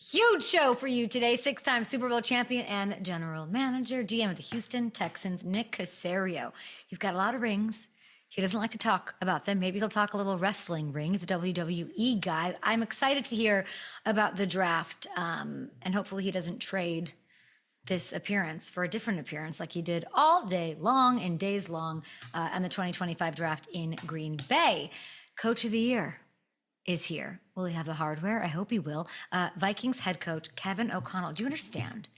Huge show for you today. Six-time Super Bowl champion and general manager, GM of the Houston Texans, Nick Caserio. He's got a lot of rings. He doesn't like to talk about them. Maybe he'll talk a little wrestling ring. He's a WWE guy. I'm excited to hear about the draft, and hopefully he doesn't trade this appearance for a different appearance like he did all day long and days long on the 2025 draft in Green Bay. Coach of the Year is here. Will he have the hardware? I hope he will. Vikings head coach Kevin O'Connell. Do you understand?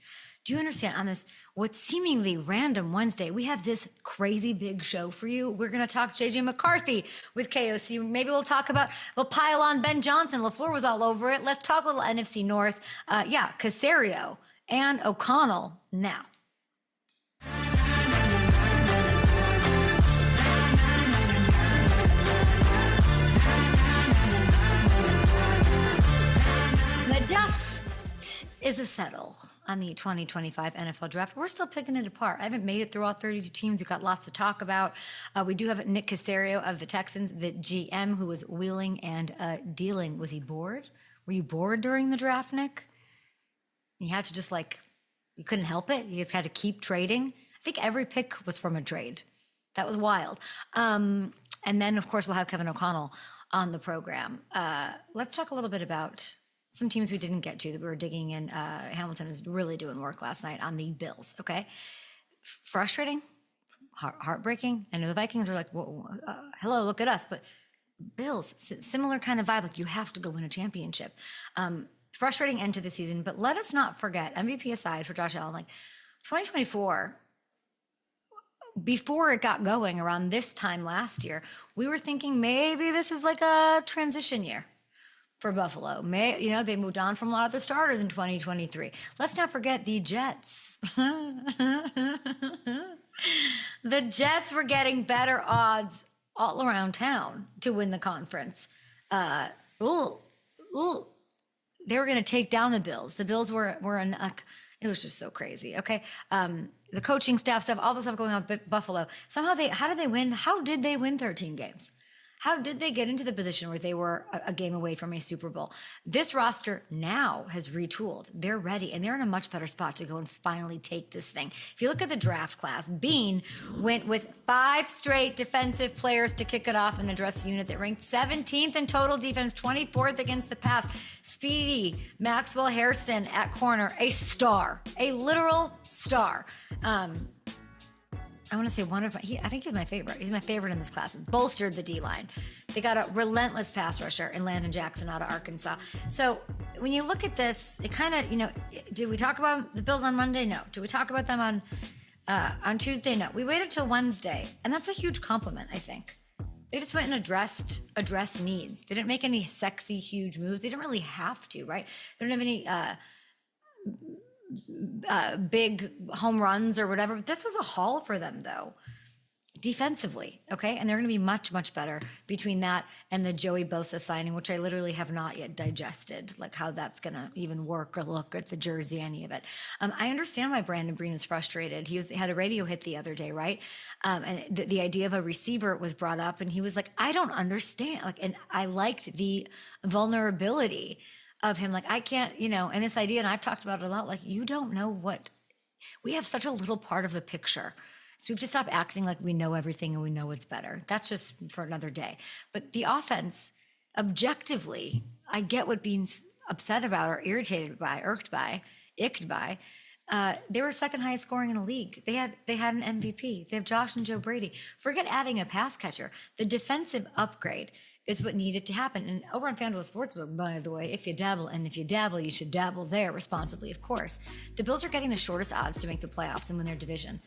Do you understand on this, what's seemingly random Wednesday, we have this crazy big show for you. We're going to talk JJ McCarthy with KOC. Maybe we'll pile on Ben Johnson. LaFleur was all over it. Let's talk a little NFC North. Caserio and O'Connell now. The dust is a settle on the 2025 NFL draft. We're still picking it apart. I haven't made it through all 32 teams. We've got lots to talk about. We do have Nick Caserio of the Texans, the GM, who was wheeling and dealing. Was he bored? Were you bored during the draft, Nick? You had to you couldn't help it. You just had to keep trading. I think every pick was from a trade. That was wild. And then, of course, we'll have Kevin O'Connell on the program. Let's talk a little bit about some teams we didn't get to that we were digging in. Hamilton was really doing work last night on the Bills, okay? Frustrating, heartbreaking. I know the Vikings are like, whoa, hello, look at us. But Bills, similar kind of vibe, like you have to go win a championship. Frustrating end to the season, but let us not forget, MVP aside for Josh Allen, like 2024, before it got going around this time last year, we were thinking maybe this is like a transition year for Buffalo. They moved on from a lot of the starters in 2023. Let's not forget the Jets. The Jets were getting better odds all around town to win the conference. They were going to take down the Bills. The Bills were it was just so crazy. Okay. The coaching staff stuff, all the stuff going on with Buffalo. Somehow how did they win? How did they win 13 games? How did they get into the position where they were a game away from a Super Bowl? This roster now has retooled. They're ready, and they're in a much better spot to go and finally take this thing. If you look at the draft class, Bean went with 5 straight defensive players to kick it off in the dress unit that ranked 17th in total defense, 24th against the pass. Speedy Maxwell Hairston at corner, a star, a literal star. I want to say I think he's my favorite. He's my favorite in this class. Bolstered the D-line. They got a relentless pass rusher in Landon Jackson out of Arkansas. So when you look at this, it kind of, did we talk about the Bills on Monday? No. Did we talk about them on Tuesday? No. We waited till Wednesday, and that's a huge compliment, I think. They just went and addressed needs. They didn't make any sexy, huge moves. They didn't really have to, right? They don't have any big home runs or whatever. This was a haul for them, though, defensively, okay? And they're going to be much, much better between that and the Joey Bosa signing, which I literally have not yet digested, like how that's going to even work or look at the jersey, any of it. I understand why Brandon Breen was frustrated. He had a radio hit the other day, right? And the idea of a receiver was brought up, and he was like, I don't understand. And I liked the vulnerability of him, I can't, and this idea, and I've talked about it a lot, you don't know we have such a little part of the picture. So we have to stop acting like we know everything and we know it's better. That's just for another day. But the offense, objectively, I get what being upset about or irritated by, icked by. They were second highest scoring in the league. They had an MVP. They have Josh and Joe Brady. Forget adding a pass catcher. The defensive upgrade is what needed to happen. And over on FanDuel Sportsbook, by the way, if you dabble, you should dabble there responsibly, of course. The Bills are getting the shortest odds to make the playoffs and win their division.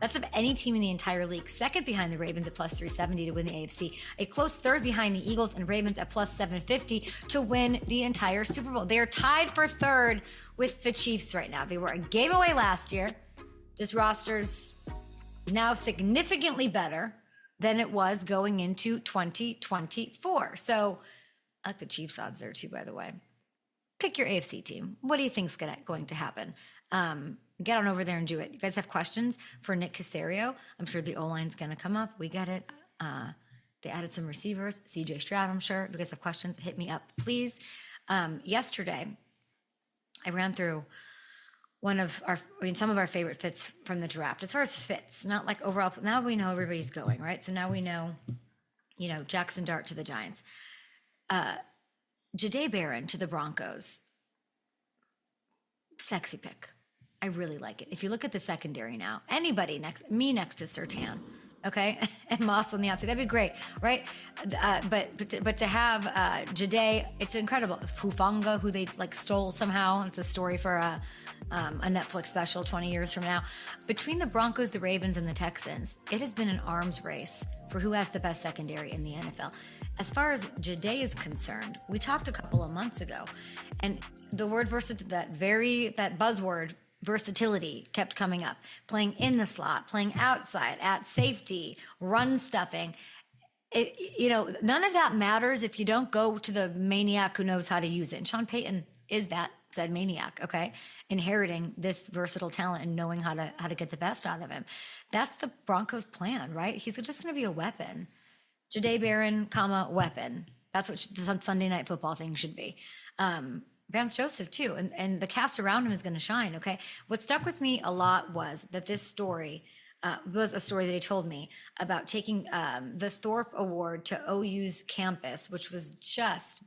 That's of any team in the entire league. Second behind the Ravens at plus 370 to win the AFC. A close third behind the Eagles and Ravens at plus 750 to win the entire Super Bowl. They are tied for third with the Chiefs right now. They were a game away last year. This roster's now significantly better than it was going into 2024. So I like the Chiefs odds there too, by the way. Pick your AFC team. What do you think's going to happen? Get on over there and do it. You guys have questions for Nick Caserio? I'm sure the O-line's going to come up. We get it. They added some receivers. CJ Stroud, I'm sure. If you guys have questions, hit me up, please. Yesterday, I ran through some of our favorite fits from the draft, as far as fits, not like overall. Now we know everybody's going, right? So now we know, Jackson Dart to the Giants, Jahdae Barron to the Broncos. Sexy pick. I really like it. If you look at the secondary now, anybody next to Surtain, okay, and Moss on the outside, that'd be great, right? But to have Jahdae, it's incredible. Fufanga, who they like stole somehow. It's a story for a Netflix special 20 years from now. Between the Broncos, the Ravens, and the Texans, it has been an arms race for who has the best secondary in the NFL. As far as Jahdae is concerned, we talked a couple of months ago, and the word that buzzword versatility kept coming up. Playing in the slot, playing outside, at safety, run stuffing. None of that matters if you don't go to the maniac who knows how to use it. And Sean Payton is that said maniac, okay? Inheriting this versatile talent and knowing how to get the best out of him. That's the Broncos' plan, right? He's just going to be a weapon. Jahdae Barron, weapon. That's what the Sunday Night Football thing should be. Vance Joseph too, and the cast around him is going to shine, okay? What stuck with me a lot was that this story was a story that he told me about taking the Thorpe Award to OU's campus, which was just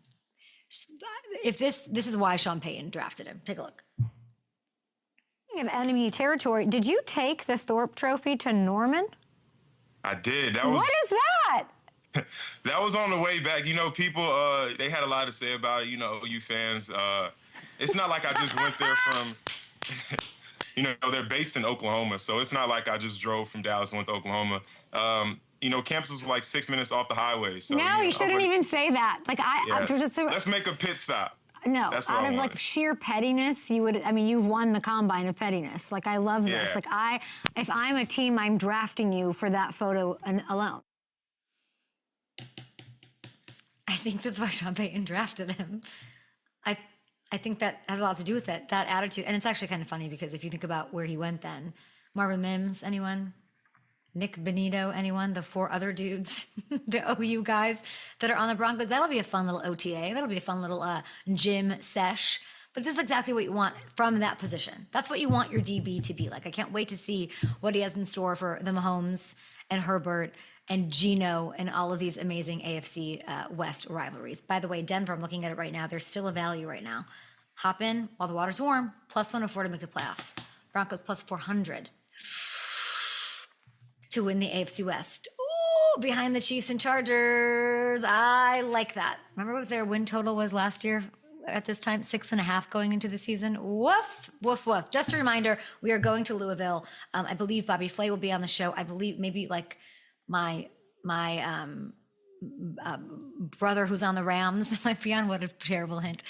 if this is why Sean Payton drafted him. Take a look. Speaking of enemy territory, did you take the Thorpe Trophy to Norman? I did. What is that? That was on the way back. People, they had a lot to say about it, OU fans. It's not like I just went there from, they're based in Oklahoma. So it's not like I just drove from Dallas and went to Oklahoma. Campus was like 6 minutes off the highway. So, no, you shouldn't even say that. Let's make a pit stop. No, out of sheer pettiness, you've won the combine of pettiness. I love this. If I'm a team, I'm drafting you for that photo alone. I think that's why Sean Payton drafted him. I think that has a lot to do with it, that attitude. And it's actually kind of funny because if you think about where he went then, Marvin Mims, anyone? Nick Benito, anyone? The 4 other dudes, the OU guys that are on the Broncos. That'll be a fun little OTA. That'll be a fun little gym sesh. But this is exactly what you want from that position. That's what you want your DB to be like. I can't wait to see what he has in store for the Mahomes and Herbert and Geno and all of these amazing AFC West rivalries. By the way, Denver, I'm looking at it right now. There's still a value right now. Hop in while the water's warm, plus 104 to make the playoffs. Broncos plus 400 to win the AFC West. Ooh, behind the Chiefs and Chargers. I like that. Remember what their win total was last year at this time? 6.5 going into the season. Woof, woof, woof. Just a reminder, we are going to Louisville. I believe Bobby Flay will be on the show. I believe maybe my brother who's on the Rams might be on. What a terrible hint.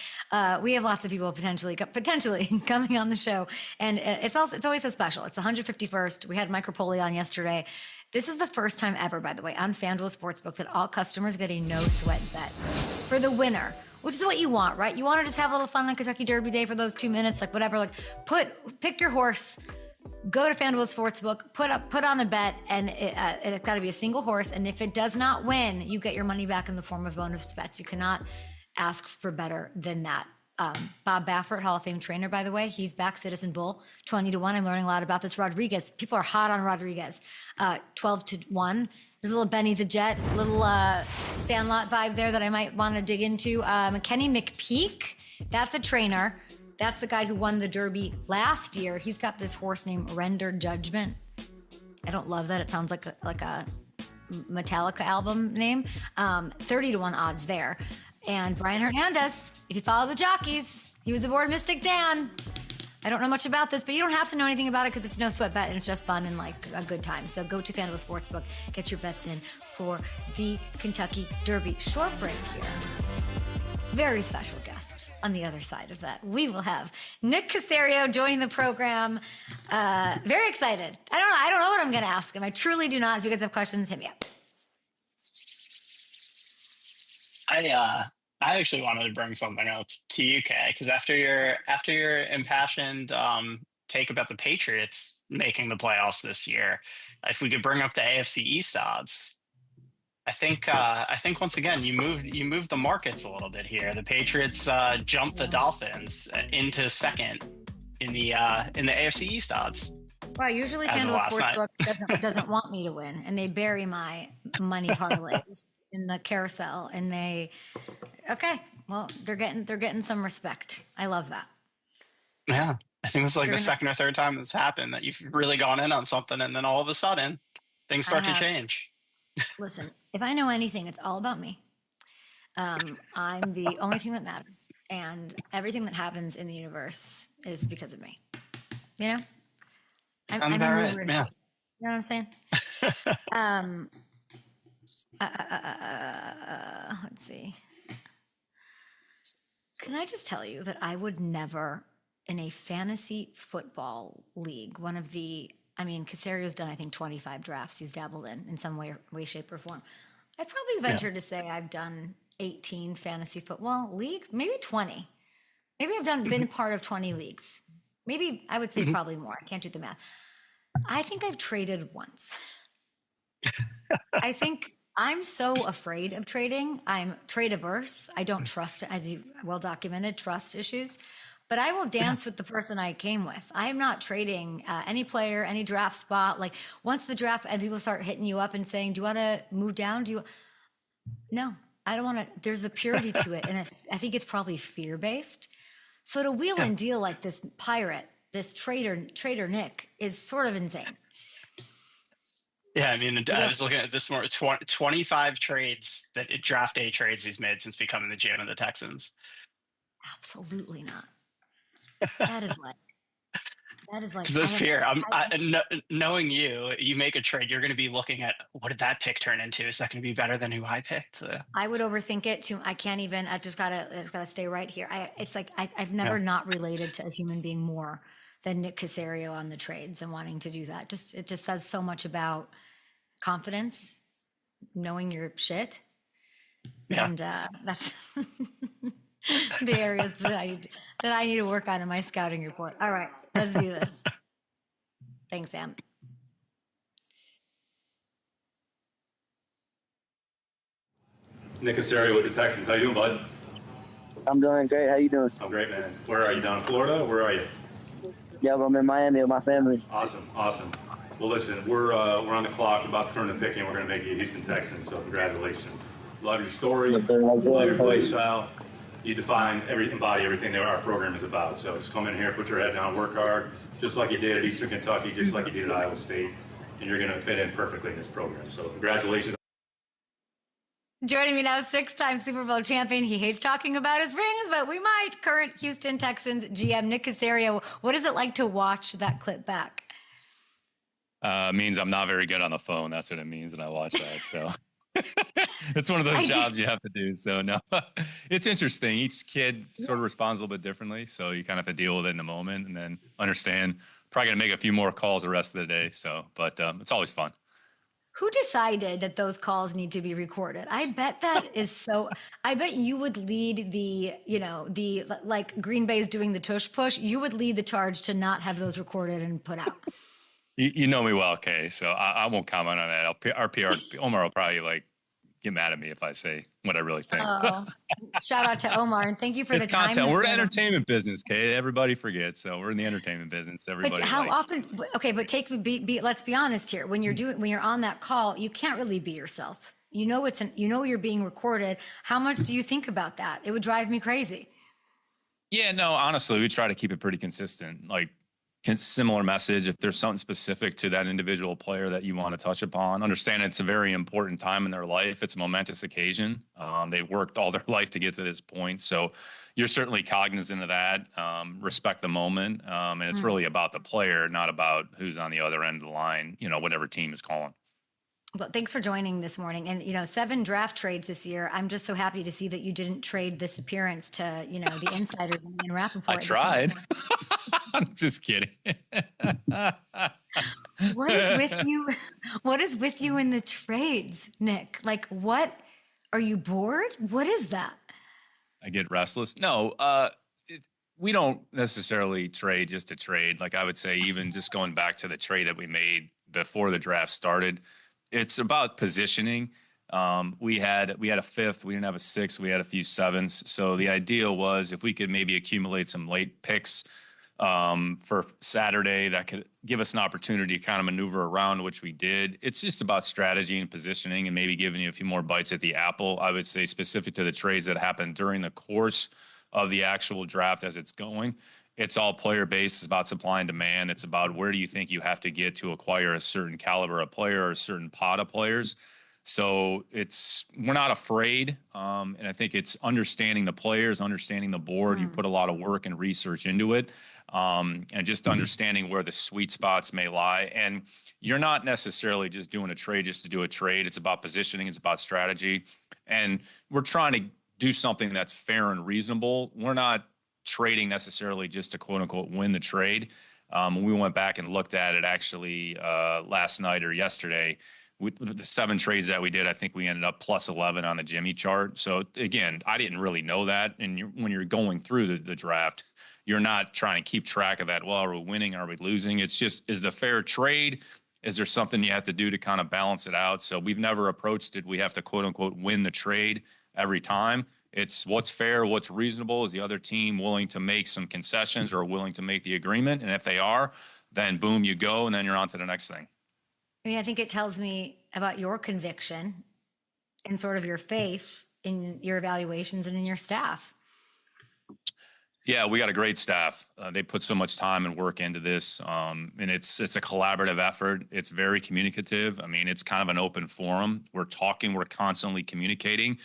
We have lots of people potentially coming on the show, and it's always so special. It's 151st. We had Mike Rapoli on yesterday. This is the first time ever, by the way, on FanDuel Sportsbook that all customers get a no sweat bet for the winner, which is what you want, right? You want to just have a little fun on Kentucky Derby Day for those 2 minutes, whatever. Pick your horse. Go to FanDuel Sportsbook, put on a bet, and it's got to be a single horse. And if it does not win, you get your money back in the form of bonus bets. You cannot ask for better than that. Bob Baffert, Hall of Fame trainer, by the way, he's back. Citizen Bull, 20-1. I'm learning a lot about this. Rodriguez, people are hot on Rodriguez. 12-1. There's a little Benny the Jet, little Sandlot vibe there that I might want to dig into. Kenny McPeak, that's a trainer. That's the guy who won the Derby last year. He's got this horse named Render Judgment. I don't love that. It sounds like a Metallica album name. 30-1 odds there. And Brian Hernandez, if you follow the jockeys, he was aboard Mystic Dan. I don't know much about this, but you don't have to know anything about it because it's no sweat bet and it's just fun and a good time. So go to FanDuel Sportsbook, get your bets in for the Kentucky Derby. Short break here. Very special guest. On the other side of that, we will have Nick Caserio joining the program. Very excited. I don't know what I'm going to ask him. I truly do not. If you guys have questions, hit me up. I actually wanted to bring something up to you, Kay, because after your impassioned take about the Patriots making the playoffs this year, if we could bring up the AFC East odds, I think once again you moved the markets a little bit here. The Patriots jumped the Dolphins into second in the AFC East odds. Wow, usually As of FanDuel last night. Sportsbook doesn't want me to win, and they bury my money parlays in the carousel. And okay, well, they're getting some respect. I love that. Yeah, I think it's like the second or third time that's happened that you've really gone in on something, and then all of a sudden things start to change. Listen, if I know anything, it's all about me. I'm the only thing that matters, and everything that happens in the universe is because of me. You know, I'm a mover and shaker. You know what I'm saying? Let's see. Can I just tell you that I would never, in a fantasy football league, Caserio's done, I think, 25 drafts he's dabbled in some way, shape, or form. I'd probably venture to say I've done 18 fantasy football leagues, maybe 20. Maybe I've been a part of 20 leagues. Maybe I would say probably more. I can't do the math. I think I've traded once. I think I'm so afraid of trading. I'm trade averse. I don't trust, as you well documented, trust issues. But I will dance with the person I came with. I am not trading any player, any draft spot. Like once the draft and people start hitting you up and saying, "Do you want to move down? No, I don't want to." There's the purity to it, and I think it's probably fear based. So to wheel and deal like this pirate, this trader Nick, is sort of insane. Yeah, I mean, I was looking at this more 25 trades draft day trades he's made since becoming the GM of the Texans. Absolutely not. That is like. Because there's fear. Knowing you make a trade, you're going to be looking at what did that pick turn into? Is that going to be better than who I picked? I would overthink it too. I can't even. I just gotta stay right here. I've never not related to a human being more than Nick Caserio on the trades and wanting to do that. It just says so much about confidence, knowing your shit, and that's. The areas that I need to work on in my scouting report. All right, let's do this. Thanks, Sam. Nick Caserio with the Texans. How you doing, bud? I'm doing great. How you doing? I'm great, man. Where are you? Down in Florida? Where are you? Yeah, I'm in Miami with my family. Awesome. Well, listen, we're on the clock, about to turn the pick in. We're going to make you a Houston Texan, so congratulations. Love your story. Love your play style. You embody everything that our program is about. So just come in here, put your head down, work hard, just like you did at Eastern Kentucky, just like you did at Iowa State, and you're going to fit in perfectly in this program. So congratulations. Joining me now, 6-time Super Bowl champion. He hates talking about his rings, but we might. Current Houston Texans GM Nick Caserio. What is it like to watch that clip back? Means I'm not very good on the phone. That's what it means when I watch that. So it's one of those jobs you have to do. So no, it's interesting. Each kid sort of responds a little bit differently. So you kind of have to deal with it in the moment and then understand. Probably going to make a few more calls the rest of the day. So, but it's always fun. Who decided that those calls need to be recorded? I bet that is so. I bet you would lead like Green Bay's doing the tush push. You would lead the charge to not have those recorded and put out. You know me well, Kay, so I won't comment on that. Our PR, Omar will probably get mad at me if I say what I really think. Shout out to Omar, and thank you for the time. Content. We're in entertainment business, Kay. Everybody forgets, so we're in the entertainment business. Everybody. But how often? Okay, but let's be honest here. When you're on that call, you can't really be yourself. You know you're being recorded. How much do you think about that? It would drive me crazy. Yeah, no, honestly, we try to keep it pretty consistent. Similar message. If there's something specific to that individual player that you want to touch upon, understand it's a very important time in their life. It's a momentous occasion. They've worked all their life to get to this point. So you're certainly cognizant of that. Respect the moment. And it's really about the player, not about who's on the other end of the line, whatever team is calling. Well, thanks for joining this morning. And, 7 draft trades this year. I'm just so happy to see that you didn't trade this appearance to, the insiders and Rappaport. I tried. I'm just kidding. What is with you in the trades, Nick? What? Are you bored? What is that? I get restless. No, we don't necessarily trade just to trade. I would say even just going back to the trade that we made before the draft started, it's about positioning. We had a fifth, we didn't have a sixth, we had a few sevens. So the idea was if we could maybe accumulate some late picks for Saturday, that could give us an opportunity to kind of maneuver around, which we did. It's just about strategy and positioning and maybe giving you a few more bites at the apple. I would say specific to the trades that happened during the course of the actual draft as it's going. It's all player based. It's about supply and demand. It's about where do you think you have to get to acquire a certain caliber of player or a certain pot of players. So we're not afraid. And I think it's understanding the players, understanding the board. You put a lot of work and research into it. And just understanding where the sweet spots may lie. And you're not necessarily just doing a trade just to do a trade. It's about positioning. It's about strategy. And we're trying to do something that's fair and reasonable. We're not trading necessarily just to quote unquote win the trade. We went back and looked at it actually last night or yesterday. The 7 trades that we did, I think we ended up plus 11 on the Jimmy chart. So again, I didn't really know that. And when you're going through the draft, you're not trying to keep track of that. Well, are we winning? Are we losing? It's just, is the fair trade? Is there something you have to do to kind of balance it out? So we've never approached it. We have to quote unquote win the trade every time. It's what's fair, what's reasonable. Is the other team willing to make some concessions or willing to make the agreement? And if they are, then boom, you go, and then you're on to the next thing. I mean, I think it tells me about your conviction and sort of your faith in your evaluations and in your staff. Yeah, we got a great staff. They put so much time and work into this, and it's a collaborative effort. It's very communicative. I mean, it's kind of an open forum. We're talking. We're constantly communicating.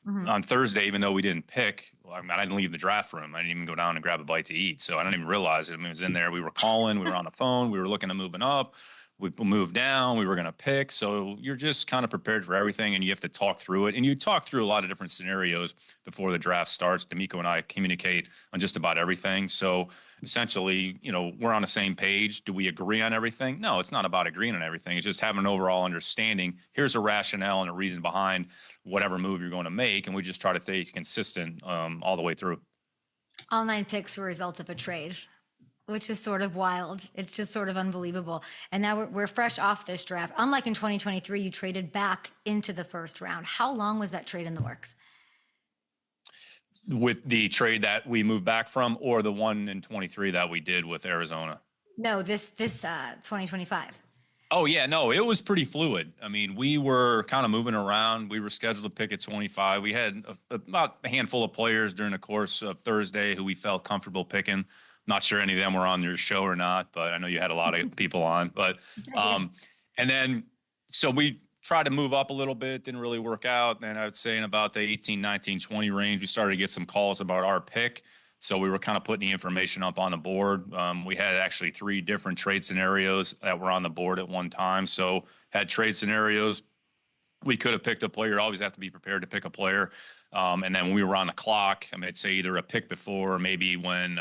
On Thursday, even though we didn't pick, I didn't leave the draft room. I didn't even go down and grab a bite to eat, so I didn't even realize it. I mean, it was in there. We were calling. We were on the phone. We were looking at moving up. We moved down. We were going to pick. So you're just kind of prepared for everything, and you have to talk through it. And you talk through a lot of different scenarios before the draft starts. D'Amico and I communicate on just about everything. So essentially, we're on the same page. Do we agree on everything? No, it's not about agreeing on everything. It's just having an overall understanding. Here's a rationale and a reason behind whatever move you're going to make. And we just try to stay consistent all the way through. All 9 picks were a result of a trade, which is sort of wild. It's just sort of unbelievable. And now we're fresh off this draft. Unlike in 2023, you traded back into the first round. How long was that trade in the works? With the trade that we moved back from, or the one in 23 that we did with Arizona? No, this 2025. Oh, yeah, no, it was pretty fluid. I mean, we were kind of moving around. We were scheduled to pick at 25. We had about a handful of players during the course of Thursday who we felt comfortable picking. Not sure any of them were on your show or not, but I know you had a lot of people on. But and then so we tried to move up a little bit, didn't really work out. Then I would say in about the 18, 19, 20 range, we started to get some calls about our pick. So we were kind of putting the information up on the board. We had actually 3 different trade scenarios that were on the board at one time. So had trade scenarios. We could have picked a player. Always have to be prepared to pick a player. And then when we were on the clock, I'd say either a pick before or maybe when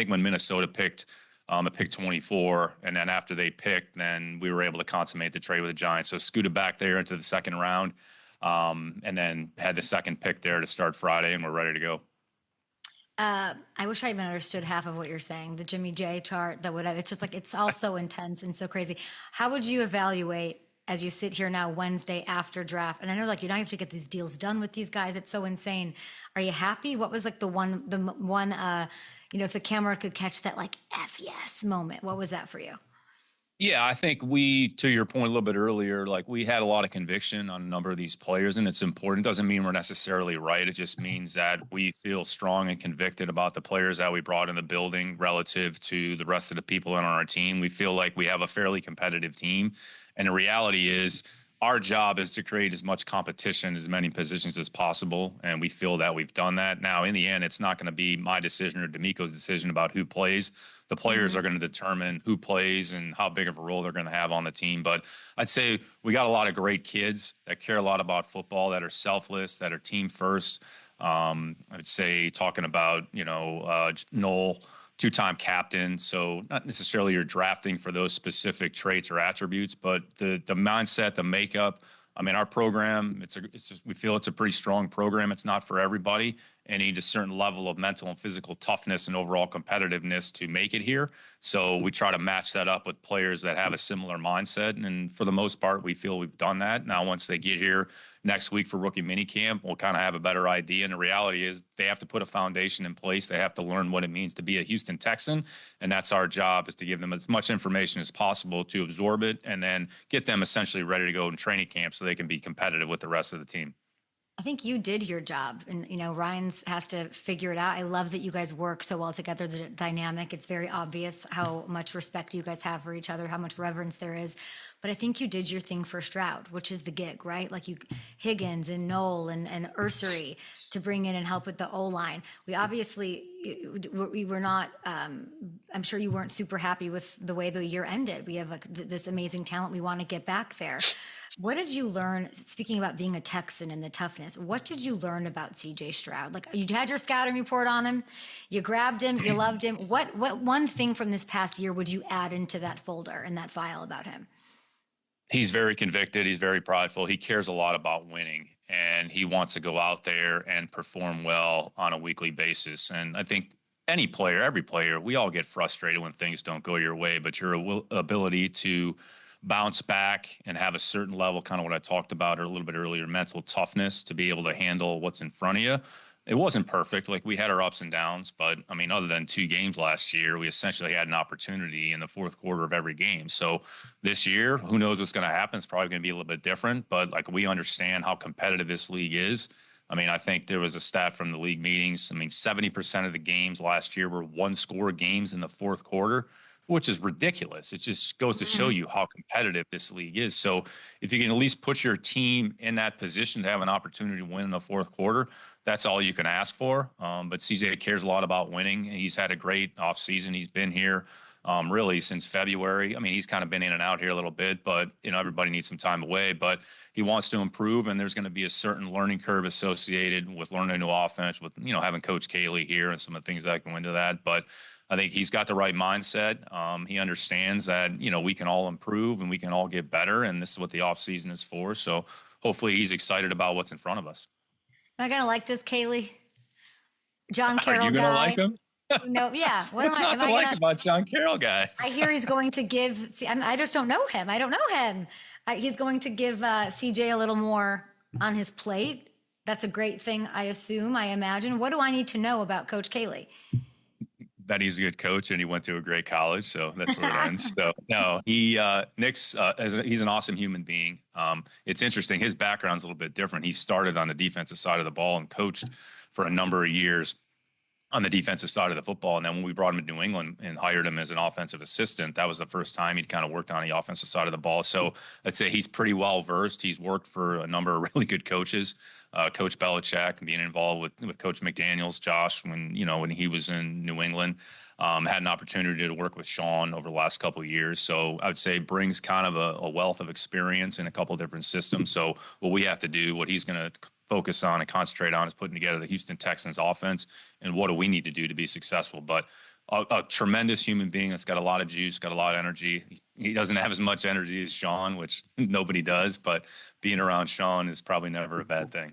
when Minnesota picked a pick 24, and then after they picked, then we were able to consummate the trade with the Giants. So scooted back there into the second round, and then had the second pick there to start Friday, and we're ready to go. I wish I even understood half of what you're saying. The Jimmy J chart, it's just like, it's all so intense and so crazy. How would you evaluate as you sit here now Wednesday after draft? And I know you have to get these deals done with these guys. It's so insane. Are you happy? What was the one, if the camera could catch that F yes moment, what was that for you? Yeah, I think to your point a little bit earlier, we had a lot of conviction on a number of these players, and it's important. It doesn't mean we're necessarily right. It just means that we feel strong and convicted about the players that we brought in the building relative to the rest of the people on our team. We feel like we have a fairly competitive team. And the reality is our job is to create as much competition, as many positions as possible. And we feel that we've done that. Now, in the end, it's not going to be my decision or D'Amico's decision about who plays. The players are going to determine who plays and how big of a role they're going to have on the team. But I'd say we got a lot of great kids that care a lot about football, that are selfless, that are team first. I'd say talking about, Noel, 2-time captain. So not necessarily you're drafting for those specific traits or attributes, but the mindset, the makeup. Our program, we feel it's a pretty strong program. It's not for everybody, and you need a certain level of mental and physical toughness and overall competitiveness to make it here. So we try to match that up with players that have a similar mindset. And for the most part, we feel we've done that. Now, once they get here, next week for rookie minicamp, we'll kind of have a better idea. And the reality is they have to put a foundation in place. They have to learn what it means to be a Houston Texan. And that's our job, is to give them as much information as possible to absorb it and then get them essentially ready to go in training camp so they can be competitive with the rest of the team. I think you did your job, and Ryan's has to figure it out. I love that you guys work so well together, the dynamic. It's very obvious how much respect you guys have for each other, how much reverence there is. But I think you did your thing for Stroud, which is the gig, right? Like Higgins and Knoll and Ursery to bring in and help with the O-line. We obviously, we were not, I'm sure you weren't super happy with the way the year ended. We have this amazing talent. We want to get back there. What did you learn, speaking about being a Texan and the toughness, what did you learn about CJ Stroud? Like, you had your scouting report on him, you grabbed him, you loved him. What one thing from this past year would you add into that folder and that file about him? He's very convicted. He's very prideful. He cares a lot about winning, and he wants to go out there and perform well on a weekly basis. And I think any player, every player, we all get frustrated when things don't go your way, but your ability to bounce back and have a certain level, kind of what I talked about a little bit earlier, mental toughness to be able to handle what's in front of you. It wasn't perfect. Like, we had our ups and downs, but I mean, other than 2 games last year, we essentially had an opportunity in the fourth quarter of every game. So this year, who knows what's going to happen? It's probably going to be a little bit different, but like, we understand how competitive this league is. I mean, I think there was a stat from the league meetings. I mean, 70% of the games last year were 1-score games in the fourth quarter, which is ridiculous. It just goes to show you how competitive this league is. So if you can at least put your team in that position to have an opportunity to win in the fourth quarter, that's all you can ask for. But CJ cares a lot about winning. He's had a great offseason. He's been here really since February. I mean, he's kind of been in and out here a little bit, but everybody needs some time away. But he wants to improve, and there's going to be a certain learning curve associated with learning a new offense, with having Coach Cayley here and some of the things that go into that. But I think he's got the right mindset. He understands that, we can all improve and we can all get better, and this is what the offseason is for. So hopefully he's excited about what's in front of us. Am I going to like this, Kaylee? John Carroll guy. Are you going to like him? No, yeah. What's not to like about John Carroll, guys? I hear he's going to give, I just don't know him. I don't know him. He's going to give CJ a little more on his plate. That's a great thing, I assume, I imagine. What do I need to know about Coach Cayley? That he's a good coach and he went to a great college, so that's where it ends. So no, Nick's he's an awesome human being. It's interesting. His background's a little bit different. He started on the defensive side of the ball and coached for a number of years on the defensive side of the football. And then when we brought him to New England and hired him as an offensive assistant, that was the first time he'd kind of worked on the offensive side of the ball. So I'd say he's pretty well versed. He's worked for a number of really good coaches. Coach Belichick, being involved with Coach McDaniels, Josh, when he was in New England, had an opportunity to work with Sean over the last couple of years. So I would say brings kind of a wealth of experience in a couple of different systems. So what we have to do, what he's going to focus on and concentrate on, is putting together the Houston Texans offense and what do we need to do to be successful. But a tremendous human being that's got a lot of juice, got a lot of energy. He doesn't have as much energy as Sean, which nobody does, but being around Sean is probably never a bad thing.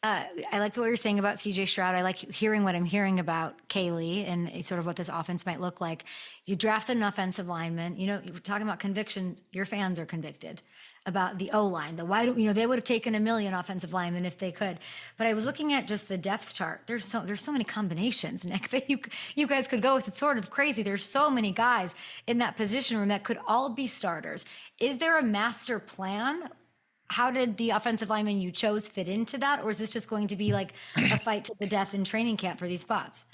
I like what you're saying about CJ Stroud. I like hearing what I'm hearing about Cayley and sort of what this offense might look like. You drafted an offensive lineman. You're talking about convictions. Your fans are convicted about the O-line. They would have taken 1 million offensive linemen if they could. But I was looking at just the depth chart. There's so many combinations, Nick, that you guys could go with. It's sort of crazy. There's so many guys in that position room that could all be starters. Is there a master plan? How did the offensive lineman you chose fit into that? Or is this just going to be like a fight to the death in training camp for these spots?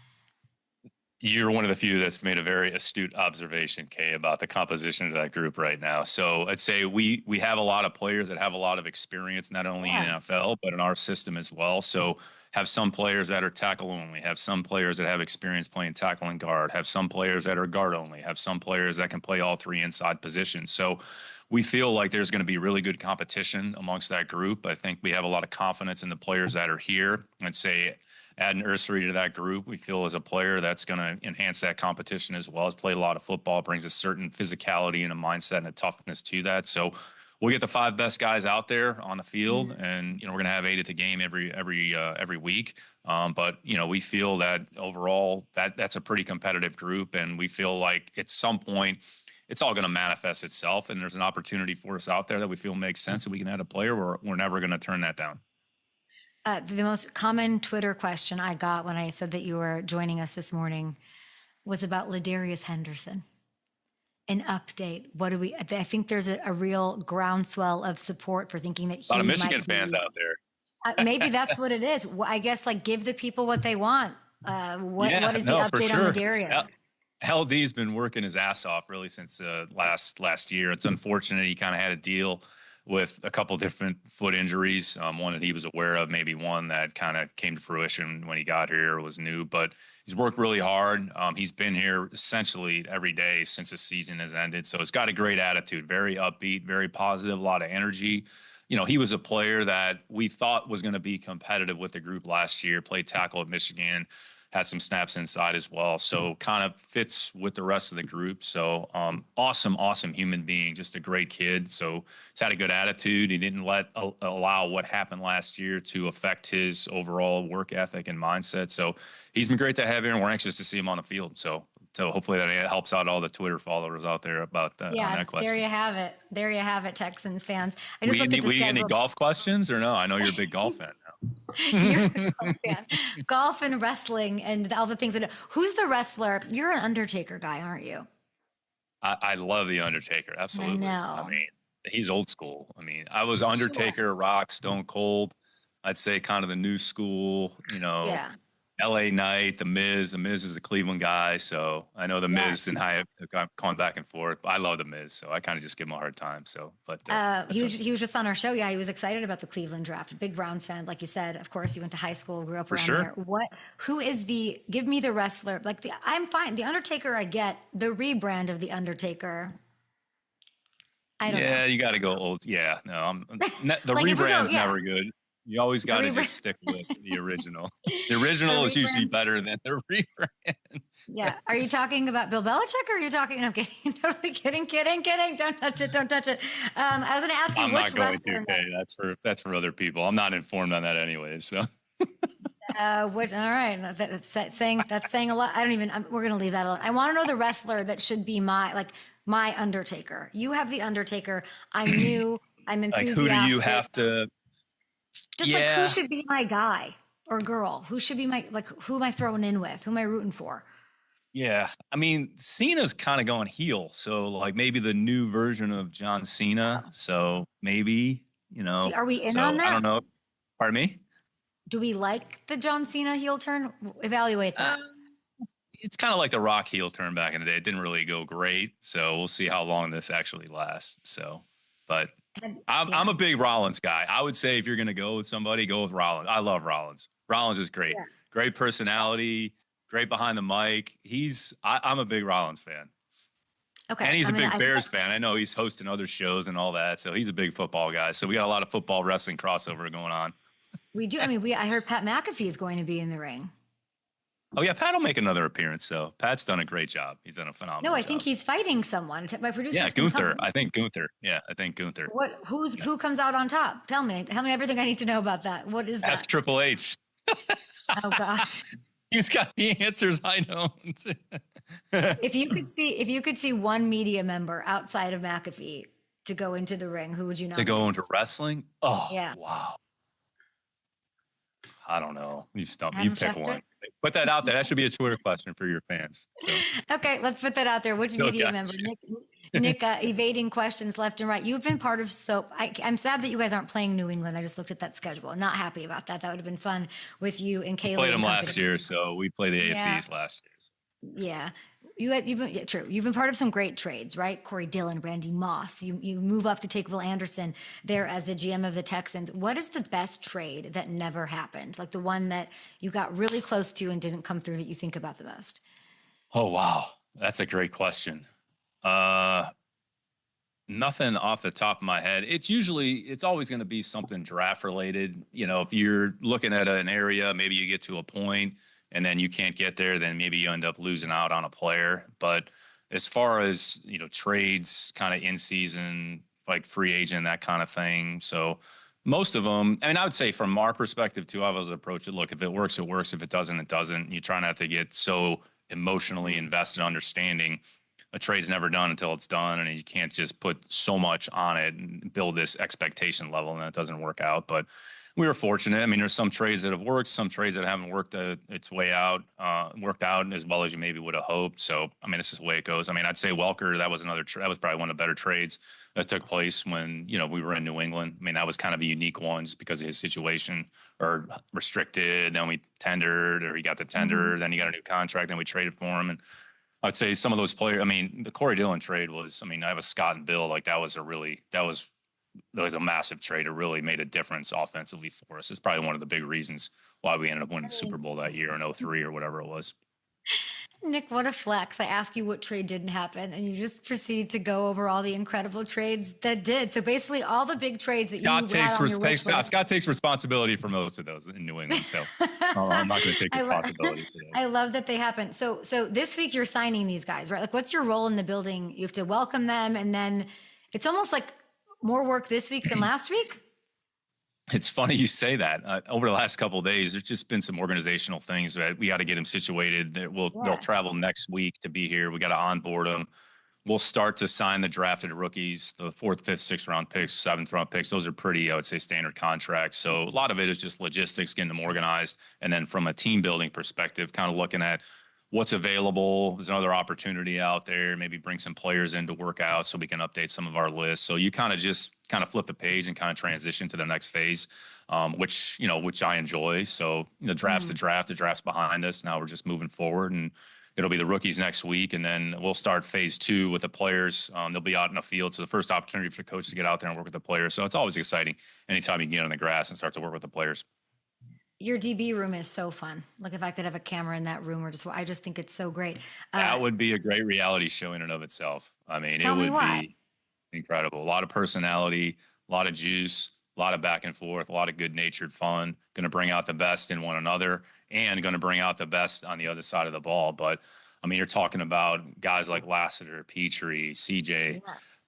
You're one of the few that's made a very astute observation, Kay, about the composition of that group right now. So I'd say we have a lot of players that have a lot of experience, not only in NFL, but in our system as well. So have some players that are tackle only, have some players that have experience playing tackle and guard, have some players that are guard only, have some players that can play all 3 inside positions. So we feel like there's going to be really good competition amongst that group. I think we have a lot of confidence in the players that are here. I'd say adding Ursery to that group, we feel as a player that's going to enhance that competition as well. As played a lot of football, brings a certain physicality and a mindset and a toughness to that. So we'll get the 5 best guys out there on the field, and we're going to have 8 at the game every week. But we feel that overall that's a pretty competitive group, and we feel like at some point it's all going to manifest itself. And there's an opportunity for us out there that we feel makes sense, and we can add a player. We're never going to turn that down. The most common Twitter question I got when I said that you were joining us this morning was about Ladarius Henderson. An update. I think there's a real groundswell of support for thinking that a lot of Michigan fans out there. Maybe that's what it is. I guess give the people what they want. What is the update on Ladarius? LD's been working his ass off really since last year. It's unfortunate he kind of had a deal with a couple different foot injuries. One that he was aware of, maybe one that kind of came to fruition when he got here, was new, but he's worked really hard. He's been here essentially every day since the season has ended. So he's got a great attitude, very upbeat, very positive, a lot of energy. He was a player that we thought was going to be competitive with the group last year, played tackle at Michigan, had some snaps inside as well. So kind of fits with the rest of the group. So awesome human being, just a great kid. So he's had a good attitude. He didn't allow what happened last year to affect his overall work ethic and mindset. So he's been great to have here, and we're anxious to see him on the field. So hopefully that helps out all the Twitter followers out there about that. Yeah, on that question. There you have it, Texans fans. I just looked at the we schedule. Any golf questions or no? I know you're a big golf fan now. You're a golf fan. Golf and wrestling and all the things. Who's the wrestler? You're an Undertaker guy, aren't you? I love the Undertaker. Absolutely. I know. He's old school. I was Undertaker, Rock, Stone Cold. I'd say kind of the new school, Yeah. LA Knight, The Miz. The Miz is a Cleveland guy, so I know The Miz and I have gone back and forth. I love The Miz, so I kind of just give him a hard time. So, but he was just on our show. Yeah, he was excited about the Cleveland draft. Big Browns fan, like you said. Of course, you went to high school, grew up around there. Who is give me the wrestler? I'm fine. The Undertaker, I get. The rebrand of the Undertaker, I don't know. Yeah, you got to go old. Yeah, no, the rebrand's never good. You always got to just stick with the original. The original is usually better than the rebrand. Yeah. Are you talking about Bill Belichick, or are you talking? I'm kidding. Totally kidding. Don't touch it. I was going to ask you I'm which not going wrestler. to. Okay, that's for other people. I'm not informed on that anyway. So. All right. That's saying a lot. We're going to leave that alone. I want to know the wrestler that should be my Undertaker. You have the Undertaker. I'm enthusiastic. Who do you have to? Just who should be my guy or girl? Who should be who am I throwing in with? Who am I rooting for? Yeah. Cena's kind of going heel. So maybe the new version of John Cena. So maybe, Are we in on that? I don't know. Pardon me? Do we like the John Cena heel turn? Evaluate that. It's kind of like the Rock heel turn back in the day. It didn't really go great. So we'll see how long this actually lasts. So, but I'm a big Rollins guy. I would say if you're going to go with somebody, go with Rollins. I love Rollins. Rollins is great. Yeah. Great personality, great behind the mic. I'm a big Rollins fan. Okay. And he's a big Bears fan. I know he's hosting other shows and all that. So he's a big football guy. So we got a lot of football wrestling crossover going on. We do. I heard Pat McAfee is going to be in the ring. Oh, yeah. Pat will make another appearance, though. Pat's done a great job. He's done a phenomenal job. No, I think he's fighting someone. My producer. Yeah, Gunther. I think Gunther. Who comes out on top? Tell me everything I need to know about that. What is that? Ask Triple H. Oh, gosh. He's got the answers. I don't. If you could see one media member outside of McAfee to go into the ring, who would you nominate? To go into wrestling? Oh, yeah. Wow. I don't know. You pick one. Put that out there. That should be a Twitter question for your fans. So. Okay, let's put that out there. Which media member? Nick evading questions left and right. You've been part of I'm sad that you guys aren't playing New England. I just looked at that schedule. Not happy about that. That would have been fun with you and Kaylee. We played them last year, so we played the AFCs last year. Yeah. You've been part of some great trades, right? Corey Dillon, Randy Moss. You move up to take Will Anderson there as the GM of the Texans. What is the best trade that never happened? Like the one that you got really close to and didn't come through that you think about the most? Oh, wow. That's a great question. Nothing off the top of my head. It's always going to be something draft related. If you're looking at an area, maybe you get to a point and then you can't get there, then maybe you end up losing out on a player. But as far as, trades kind of in season, like free agent, that kind of thing. So most of them, I would say from our perspective too, I've always approached it. Look, if it works, it works. If it doesn't, it doesn't. You try not to get so emotionally invested, understanding a trade's never done until it's done, and you can't just put so much on it and build this expectation level, and that doesn't work out. But we were fortunate. I mean, there's some trades that have worked, some trades that haven't worked worked out as well as you maybe would have hoped. So, I mean, this is the way it goes. I mean, I'd say Welker, that was that was probably one of the better trades that took place when, we were in New England. I mean, that was kind of a unique one just because of his situation, or restricted. Then we tendered, or he got the tender, then he got a new contract, then we traded for him. And I'd say some of those players, I mean, the Corey Dillon trade was, I mean, I have a Scott and Bill, like that was a massive trade. It really made a difference offensively for us. It's probably one of the big reasons why we ended up winning the Super Bowl that year in 03 or whatever it was. Nick, what a flex. I ask you what trade didn't happen, and you just proceed to go over all the incredible trades that did. So basically all the big trades that Scott you had on your wish list. Scott takes responsibility for most of those in New England, so I'm not going to take responsibility for those. I love that they happened. So this week you're signing these guys, right? Like, what's your role in the building? You have to welcome them, and then it's almost like more work this week than last week. It's funny you say that. Over the last couple of days, there's just been some organizational things that we got to get them situated. They'll travel next week to be here. We got to onboard them. We'll start to sign the drafted rookies, the 4th, 5th, 6th round picks, 7th round picks. Those are pretty, I would say, standard contracts. So a lot of it is just logistics, getting them organized. And then from a team building perspective, kind of looking at what's available. There's another opportunity out there. Maybe bring some players in to work out so we can update some of our lists. So you kind of flip the page and kind of transition to the next phase, which I enjoy. So the draft's the draft's behind us. Now we're just moving forward, and it'll be the rookies next week. And then we'll start phase 2 with the players. They'll be out in the field. So the first opportunity for the coach to get out there and work with the players. So it's always exciting anytime you can get on the grass and start to work with the players. Your DB room is so fun. Like, if I could have a camera in that room, I just think it's so great. That would be a great reality show in and of itself. I mean, it would be incredible. A lot of personality, a lot of juice, a lot of back and forth, a lot of good-natured fun. Going to bring out the best in one another, and going to bring out the best on the other side of the ball. But I mean, you're talking about guys like Lassiter, Petrie, CJ.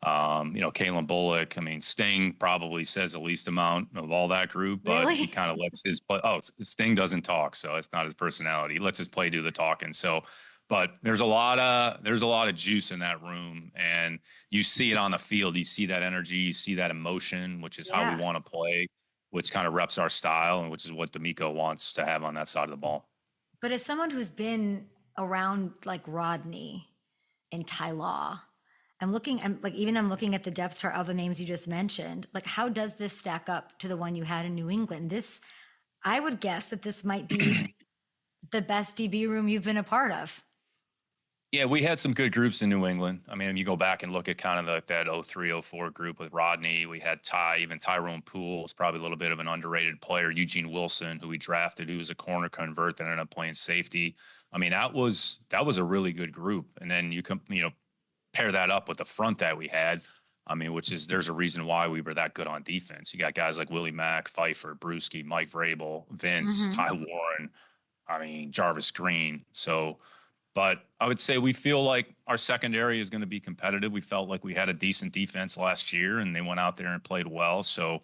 Kalen Bullock. I mean, Sting probably says the least amount of all that group, but he kind of lets his play. Oh, Sting doesn't talk, so it's not his personality. He lets his play do the talking. So, but there's a lot of juice in that room, and you see it on the field. You see that energy, you see that emotion, which is how we want to play, which kind of reps our style, and which is what D'Amico wants to have on that side of the ball. But as someone who's been around like Rodney and Ty Law, I'm looking at the depth chart of the names you just mentioned. Like, how does this stack up to the one you had in New England? I would guess that this might be the best DB room you've been a part of. Yeah, we had some good groups in New England. I mean, you go back and look at kind of that 03, 04 group with Rodney. We had even Tyrone Poole was probably a little bit of an underrated player. Eugene Wilson, who we drafted, who was a corner convert that ended up playing safety. I mean, that was a really good group. And then you pair that up with the front that we had, I mean, there's a reason why we were that good on defense. You got guys like Willie Mack, Pfeiffer, Brewski, Mike Vrabel, Vince, Ty Warren, I mean, Jarvis Green. So, but I would say we feel like our secondary is going to be competitive. We felt like we had a decent defense last year, and they went out there and played well. So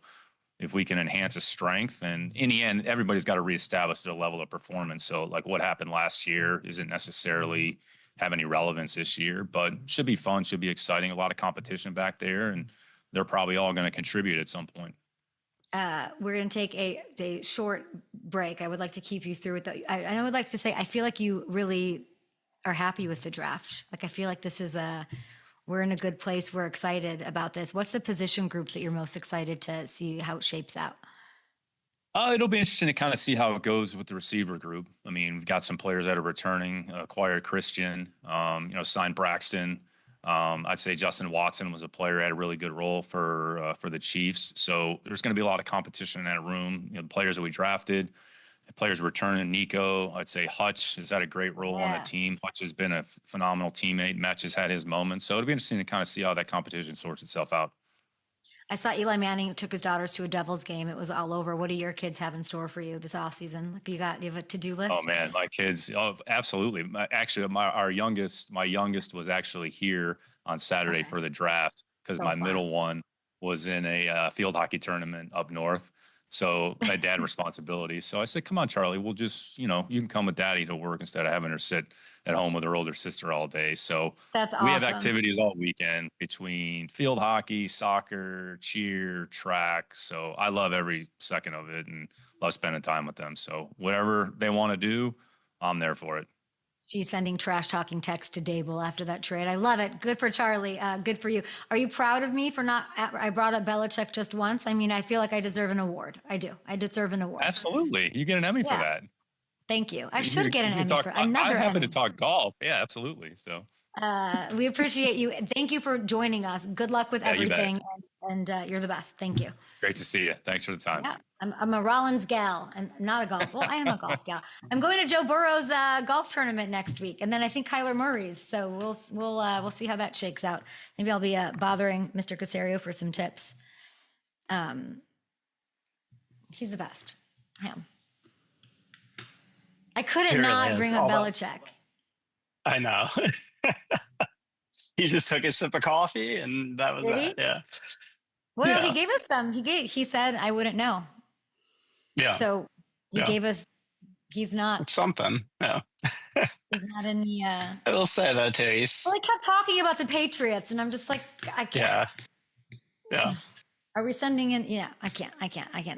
if we can enhance a strength, and in the end, everybody's got to reestablish their level of performance. So like what happened last year isn't necessarily have any relevance this year, but should be fun, should be exciting. A lot of competition back there, and they're probably all going to contribute at some point. We're going to take a short break. I would like to keep you through it. I would like to say, I feel like you really are happy with the draft. Like, I feel like we're in a good place. We're excited about this. What's the position group that you're most excited to see how it shapes out? It'll be interesting to kind of see how it goes with the receiver group. I mean, we've got some players that are returning, acquired Christian, signed Braxton. I'd say Justin Watson was a player who had a really good role for the Chiefs. So there's going to be a lot of competition in that room. The players that we drafted, the players returning. Nico, I'd say Hutch has had a great role on the team. Hutch has been a phenomenal teammate. Metch has had his moments. So it'll be interesting to kind of see how that competition sorts itself out. I saw Eli Manning took his daughters to a Devils game. It was all over. What do your kids have in store for you this offseason? Like, you have a to-do list? Oh man, my kids. Oh, absolutely. Actually, my youngest was actually here on Saturday for the draft because my middle one was in a field hockey tournament up north. So my dad responsibilities. So I said, come on, Charlie, we'll just, you can come with daddy to work instead of having her sit at home with her older sister all day. So That's we have awesome. activities all weekend between field hockey, soccer, cheer, track. So I love every second of it and love spending time with them. So whatever they want to do, I'm there for it. She's sending trash talking text to Dable after that trade. I love it. Good for Charlie. Good for you. Are you proud of me for I brought up Belichick just once. I mean, I feel like I deserve an award. I do. I deserve an award. Absolutely. You get an Emmy for that. Thank you. I should get an Emmy for another I happen Emmy. to talk golf. Yeah, absolutely. So we appreciate you. Thank you for joining us. Good luck with everything. And you're the best. Thank you. Great to see you. Thanks for the time. Yeah, I'm a Rollins gal and not a golf. Well, I am a golf gal. I'm going to Joe Burrow's golf tournament next week, and then I think Kyler Murray's. So we'll see how that shakes out. Maybe I'll be bothering Mr. Caserio for some tips. He's the best. Him. I couldn't not bring up Belichick. I know. He just took a sip of coffee, and that was it. Yeah. Well, he gave us some. He said I wouldn't know. Yeah. So he gave us. He's not. It's something. Yeah. He's not in the. I will say that too. He kept talking about the Patriots, and I'm just like, I can't. Yeah. Yeah. Are we sending in? Yeah, I can't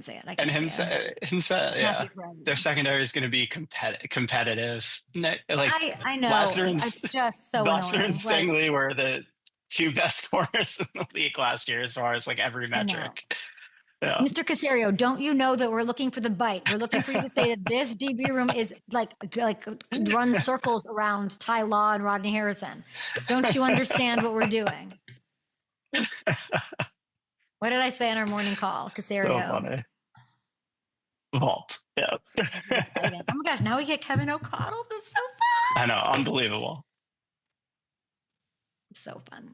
say it. And him say, yeah, their secondary is going to be competitive. Like I know. It's just so Buster annoying. and Stingley were the two best corners in the league last year as far as like every metric. Yeah. Mr. Caserio, don't you know that we're looking for the bite? We're looking for you to say that this DB room is like runs circles around Ty Law and Rodney Harrison. Don't you understand what we're doing? What did I say on our morning call, Caserio? So funny. Vault. Yeah. Exciting. Oh my gosh, now we get Kevin O'Connell. This is so fun. I know. Unbelievable. So fun.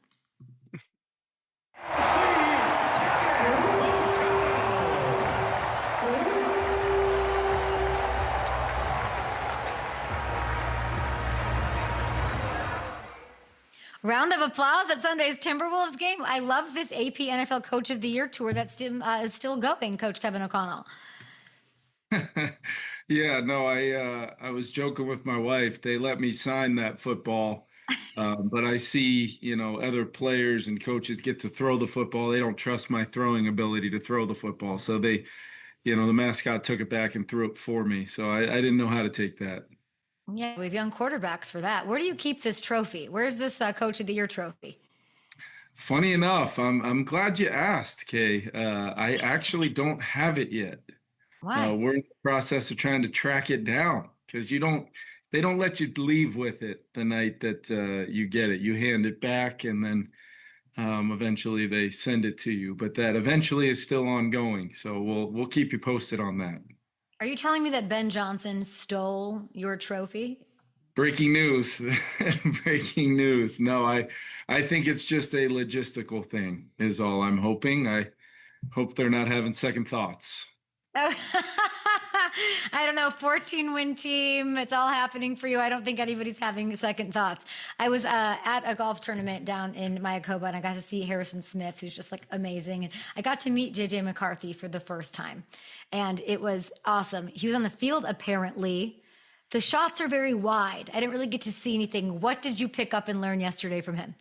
Round of applause at Sunday's Timberwolves game. I love this AP NFL Coach of the Year tour that is still going, Coach Kevin O'Connell. Yeah, no, I was joking with my wife. They let me sign that football, but I see, other players and coaches get to throw the football. They don't trust my throwing ability to throw the football. So they, the mascot took it back and threw it for me. So I didn't know how to take that. Yeah, we have young quarterbacks for that. Where do you keep this trophy? Where's this Coach of the Year trophy? Funny enough, I'm glad you asked, Kay. I actually don't have it yet. Why? We're in the process of trying to track it down because they don't let you leave with it the night that you get it. You hand it back and then eventually they send it to you. But that eventually is still ongoing. So we'll keep you posted on that. Are you telling me that Ben Johnson stole your trophy? Breaking news. Breaking news. No, I think it's just a logistical thing is all I'm hoping. I hope they're not having second thoughts. Oh, I don't know, 14-win team. It's all happening for you. I don't think anybody's having second thoughts. I was at a golf tournament down in Mayakoba, and I got to see Harrison Smith, who's just like amazing. And I got to meet JJ McCarthy for the first time, and it was awesome. He was on the field, apparently. The shots are very wide. I didn't really get to see anything. What did you pick up and learn yesterday from him?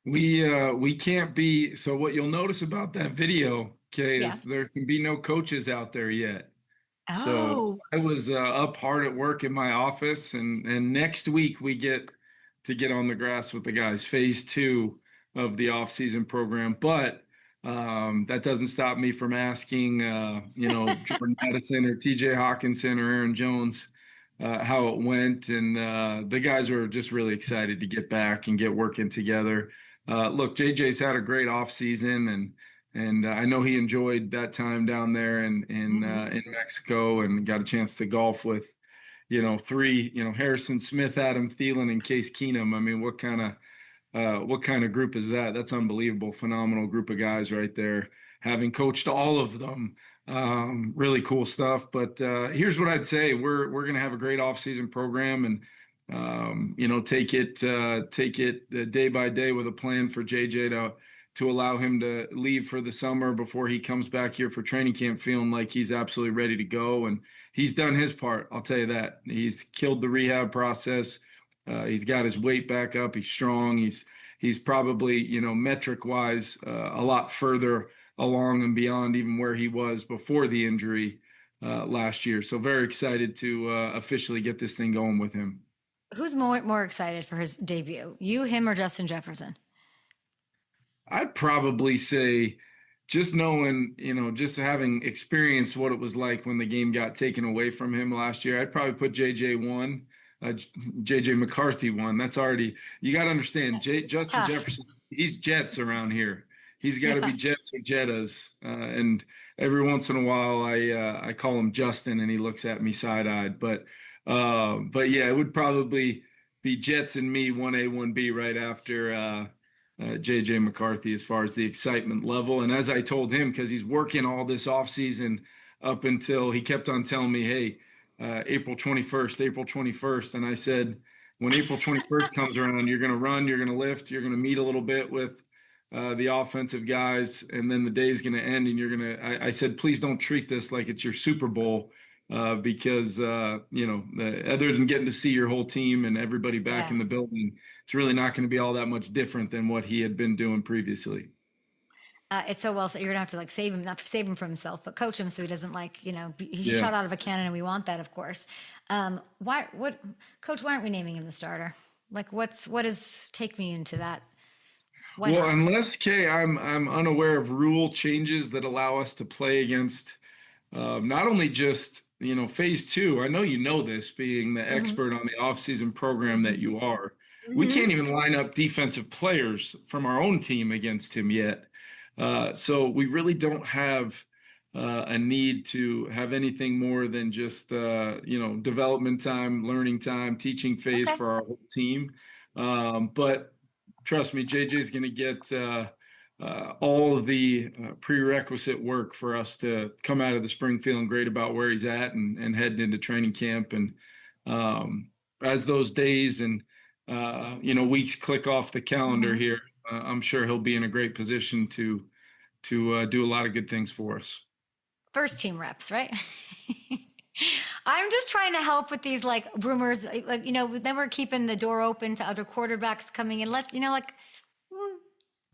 We can't be. So what you'll notice about that video, Kay, is there can be no coaches out there yet. Oh. So I was up hard at work in my office, and next week we get to get on the grass with the guys, phase 2 of the offseason program. But that doesn't stop me from asking, Jordan Addison or TJ Hawkinson or Aaron Jones how it went. And the guys were just really excited to get back and get working together. Look, JJ's had a great offseason, and I know he enjoyed that time down there in Mexico and got a chance to golf with, 3, Harrison Smith, Adam Thielen, and Case Keenum. I mean, what kind of group is that? That's unbelievable. Phenomenal group of guys right there, having coached all of them. Really cool stuff. But here's what I'd say. We're going to have a great offseason program and, take it day by day with a plan for JJ to allow him to leave for the summer before he comes back here for training camp feeling like he's absolutely ready to go. And he's done his part. I'll tell you that. He's killed the rehab process. He's got his weight back up. He's strong. He's probably, metric wise, a lot further along and beyond even where he was before the injury last year. So very excited to officially get this thing going with him. Who's more excited for his debut? You, him, or Justin Jefferson? I'd probably say just knowing, just having experienced what it was like when the game got taken away from him last year, I'd probably put JJ 1, JJ McCarthy 1. That's already, you got to understand, Justin Tough. Jefferson, he's Jets around here. He's got to be Jets or Jettas. And every once in a while I call him Justin and he looks at me side-eyed. But yeah, it would probably be Jets and me 1A, 1B right after JJ McCarthy as far as the excitement level. And as I told him, because he's working all this offseason up until he kept on telling me, hey, April 21st. And I said, when April 21st comes around, you're going to run, you're going to lift, you're going to meet a little bit with the offensive guys, and then the day's going to end. And I said, please don't treat this like it's your Super Bowl. Because other than getting to see your whole team and everybody back in the building, it's really not going to be all that much different than what he had been doing previously. It's so well said. You're gonna have to not save him from himself, but coach him so he doesn't he's shot out of a cannon, and we want that, of course. Coach? Why aren't we naming him the starter? Take me into that? Unless I'm unaware of rule changes that allow us to play against not only just phase 2. I know this, being the expert on the offseason program that you are. We can't even line up defensive players from our own team against him yet. So we really don't have a need to have anything more than just development time, learning time, teaching phase for our whole team. But trust me, JJ is going to get all of the prerequisite work for us to come out of the spring feeling great about where he's at and heading into training camp. And as those days and weeks click off the calendar here, I'm sure he'll be in a great position to do a lot of good things for us. First team reps, right? I'm just trying to help with these rumors, then we're keeping the door open to other quarterbacks coming in.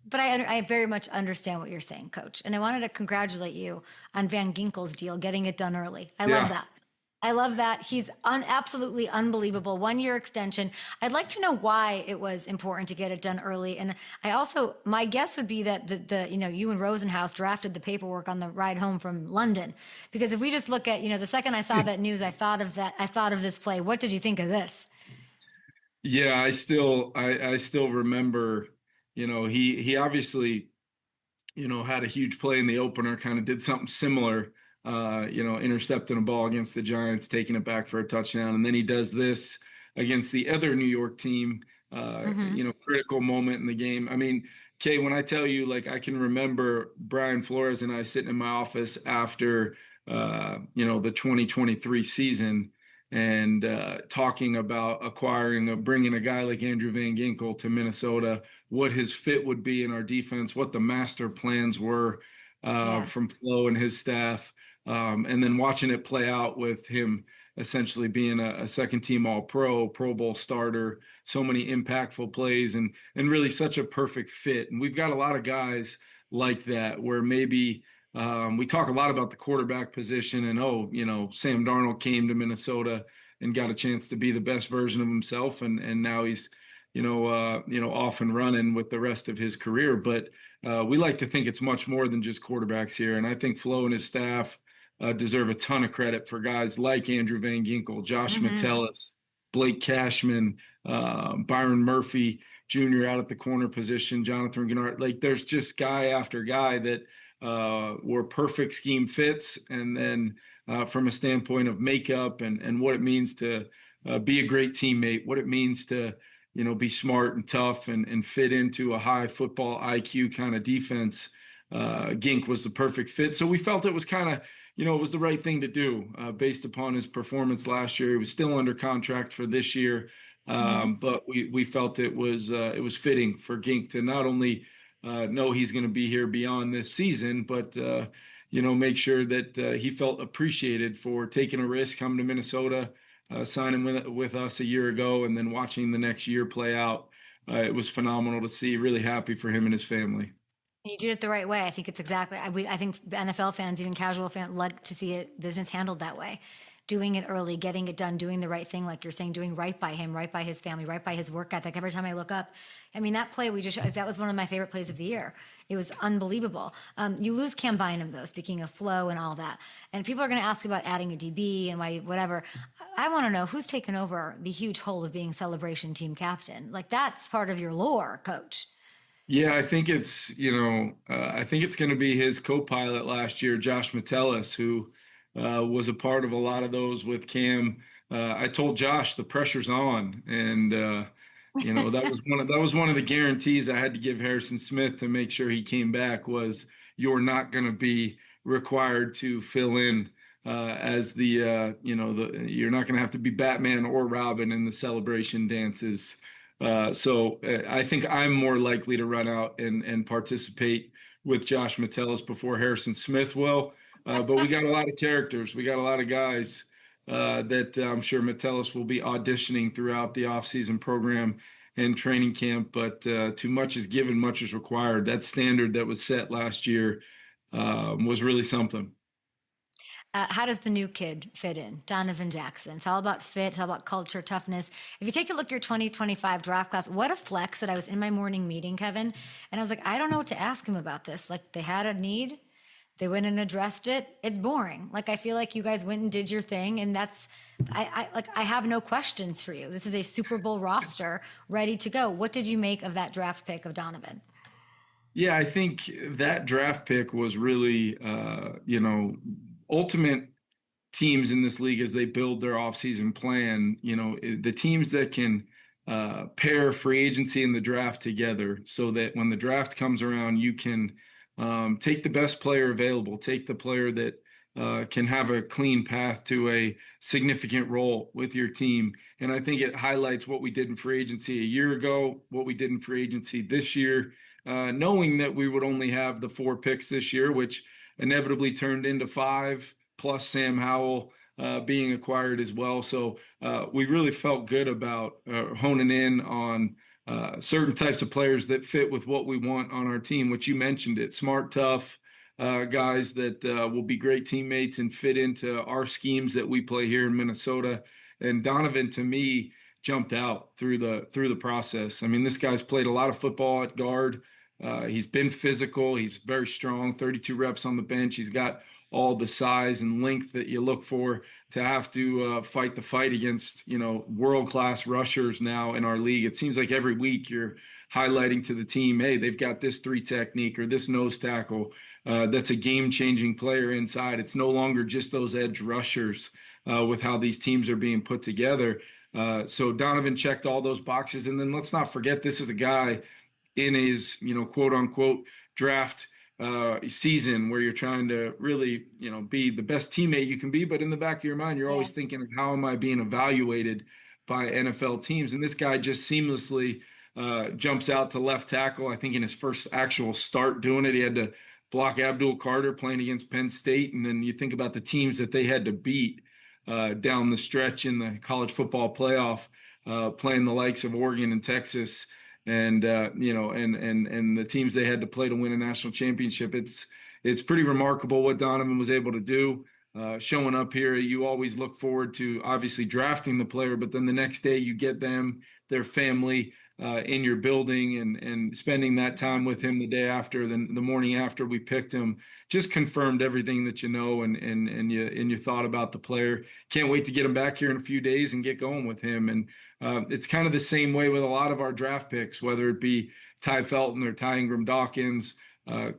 But I very much understand what you're saying, Coach. And I wanted to congratulate you on Van Ginkel's deal, getting it done early. I love that. He's absolutely unbelievable. 1-year extension. I'd like to know why it was important to get it done early. And my guess would be that you and Rosenhaus drafted the paperwork on the ride home from London. Because if we just look at, the second I saw that news, I thought of this play. What did you think of this? Yeah, I still remember, he obviously, had a huge play in the opener, kind of did something similar. Intercepting a ball against the Giants, taking it back for a touchdown. And then he does this against the other New York team, critical moment in the game. I mean, Kay, when I tell you, I can remember Brian Flores and I sitting in my office after, the 2023 season and talking about bringing a guy like Andrew Van Ginkel to Minnesota, what his fit would be in our defense, what the master plans were from Flo and his staff. And then watching it play out with him essentially being a second team All-Pro, Pro Bowl starter, so many impactful plays and really such a perfect fit. And we've got a lot of guys like that where maybe we talk a lot about the quarterback position and, Sam Darnold came to Minnesota and got a chance to be the best version of himself. And now he's, off and running with the rest of his career. But we like to think it's much more than just quarterbacks here. And I think Flo and his staff deserve a ton of credit for guys like Andrew Van Ginkel, Josh Metellus, Blake Cashman, Byron Murphy Jr. out at the corner position, Jonathan Gennard. There's just guy after guy that were perfect scheme fits. And then from a standpoint of makeup and what it means to be a great teammate, what it means to be smart and tough and fit into a high football IQ kind of defense. Gink was the perfect fit. So we felt it was kind of, it was the right thing to do based upon his performance last year. He was still under contract for this year. But we felt it was fitting for Gink to not only know he's going to be here beyond this season, but make sure that he felt appreciated for taking a risk, coming to Minnesota, signing with us a year ago, and then watching the next year play out. It was phenomenal to see. Really happy for him and his family. You did it the right way. I think it's exactly. I think NFL fans, even casual fans, like to see it business handled that way. Doing it early, getting it done, doing the right thing, like you're saying, doing right by him, right by his family, right by his work ethic. Every time I look up, I mean, that play that was one of my favorite plays of the year. It was unbelievable. You lose Cam Bynum, though, speaking of flow and all that. And people are going to ask about adding a DB and why, whatever. I want to know who's taken over the huge hole of being celebration team captain. Like, that's part of your lore, coach. Yeah, I think it's, I think it's going to be his co-pilot last year, Josh Metellus, who was a part of a lot of those with Cam. I told Josh the pressure's on, and that was one of the guarantees I had to give Harrison Smith to make sure he came back was you're not going to be required to fill in as you're not going to have to be Batman or Robin in the celebration dances. So I think I'm more likely to run out and participate with Josh Metellus before Harrison Smith will. But we got a lot of characters. We got a lot of guys that I'm sure Metellus will be auditioning throughout the offseason program and training camp. But too much is given, much is required. That standard that was set last year was really something. How does the new kid fit in? Donovan Jackson. It's all about fit. It's all about culture, toughness. If you take a look at your 2025 draft class, what a flex that I was in my morning meeting, Kevin. And I was like, I don't know what to ask him about this. Like, they had a need. They went and addressed it. It's boring. Like, I feel like you guys went and did your thing. And I have no questions for you. This is a Super Bowl roster ready to go. What did you make of that draft pick of Donovan? Yeah, I think that draft pick was really, ultimate teams in this league as they build their offseason plan, the teams that can pair free agency and the draft together so that when the draft comes around, you can take the best player available, take the player that can have a clean path to a significant role with your team. And I think it highlights what we did in free agency a year ago, what we did in free agency this year, knowing that we would only have the 4 picks this year, which inevitably turned into 5, plus Sam Howell being acquired as well. So we really felt good about honing in on certain types of players that fit with what we want on our team, which you mentioned it, smart, tough guys that will be great teammates and fit into our schemes that we play here in Minnesota. And Donovan, to me, jumped out through the process. I mean, this guy's played a lot of football at guard. He's been physical. He's very strong, 32 reps on the bench. He's got all the size and length that you look for to have to fight the fight against, world-class rushers now in our league. It seems like every week you're highlighting to the team, hey, they've got this 3 technique or this nose tackle. That's a game-changing player inside. It's no longer just those edge rushers with how these teams are being put together. So Donovan checked all those boxes. And then let's not forget, this is a guy in his, quote unquote draft season where you're trying to really, be the best teammate you can be. But in the back of your mind, you're always thinking, how am I being evaluated by NFL teams? And this guy just seamlessly jumps out to left tackle. I think in his first actual start doing it, he had to block Abdul Carter playing against Penn State. And then you think about the teams that they had to beat down the stretch in the college football playoff, playing the likes of Oregon and Texas. And and the teams they had to play to win a national championship. It's pretty remarkable what Donovan was able to do. Showing up here, you always look forward to obviously drafting the player, but then the next day you get them, their family in your building and spending that time with him the day after, the morning after we picked him, just confirmed everything that and you thought about the player. Can't wait to get him back here in a few days and get going with him. And it's kind of the same way with a lot of our draft picks, whether it be Ty Felton or Ty Ingram Dawkins,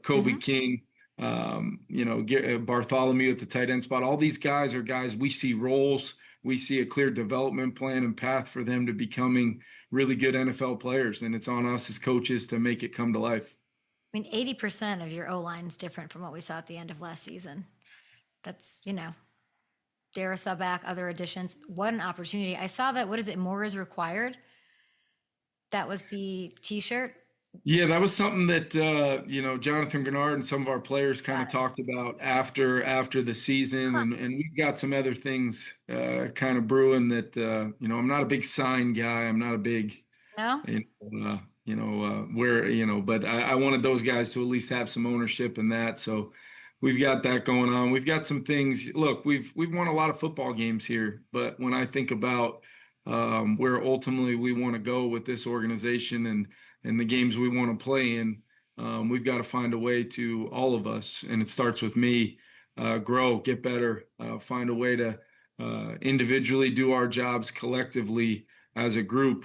Kobe King, Bartholomew at the tight end spot. All these guys are guys we see roles, we see a clear development plan and path for them to becoming really good NFL players. And it's on us as coaches to make it come to life. I mean, 80% of your O-line is different from what we saw at the end of last season. That's, Darrisaw back, other additions. What an opportunity. I saw that, more is required? That was the T-shirt. Yeah, that was something that Jonathan Grenard and some of our players kind of Got it. talked about after the season, Huh. and we've got some other things kind of brewing that I'm not a big sign guy. I'm not a big No? where but I wanted those guys to at least have some ownership in that. So we've got that going on. We've got some things. Look, we've won a lot of football games here, but when I think about where ultimately we want to go with this organization and the games we want to play in, we've got to find a way to, all of us, and it starts with me, grow, get better, find a way to individually do our jobs collectively as a group,